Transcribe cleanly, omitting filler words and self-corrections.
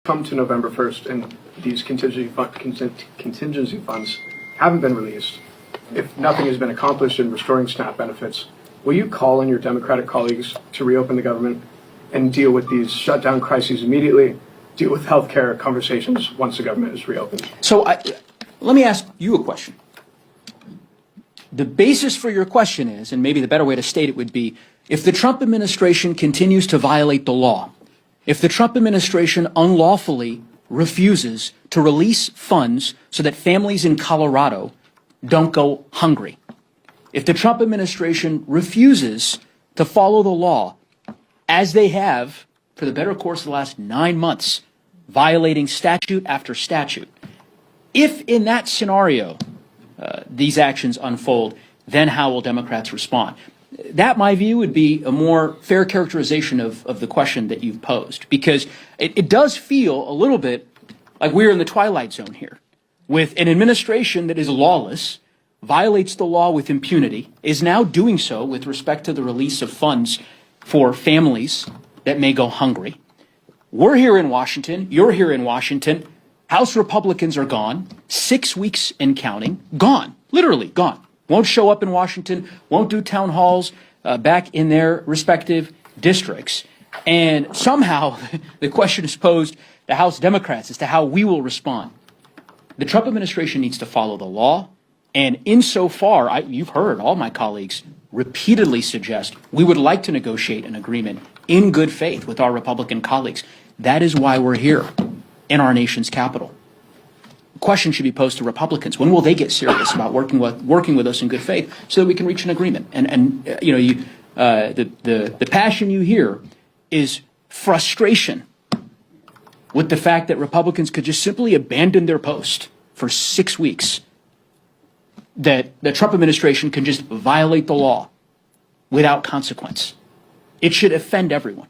come to November 1st and these contingency funds haven't been released, if nothing has been accomplished in restoring SNAP benefits, will you call on your Democratic colleagues to reopen the government and deal with these shutdown crises immediately, deal with healthcare conversations once the government is reopened? So let me ask you a question. The basis for your question is, and maybe the better way to state it would be, if the Trump administration continues to violate the law, if the Trump administration unlawfully refuses to release funds so that families in Colorado don't go hungry, if the Trump administration refuses to follow the law as they have for the better course of the last 9 months, violating statute after statute, if in that scenario these actions unfold, then how will Democrats respond? That, my view, would be a more fair characterization of the question that you've posed, because it does feel a little bit like we're in the twilight zone here, with an administration that is lawless, violates the law with impunity, is now doing so with respect to the release of funds for families that may go hungry. We're here in Washington, you're here in Washington, House Republicans are gone, 6 weeks and counting, gone, literally gone. Won't show up in Washington, won't do town halls back in their respective districts. And somehow the question is posed to House Democrats as to how we will respond. The Trump administration needs to follow the law. And insofar, you've heard all my colleagues repeatedly suggest we would like to negotiate an agreement in good faith with our Republican colleagues. That is why we're here in our nation's capital. The question should be posed to Republicans. When will they get serious about working with us in good faith so that we can reach an agreement? And the passion you hear is frustration with the fact that Republicans could just simply abandon their post for 6 weeks, that the Trump administration can just violate the law without consequence. It should offend everyone.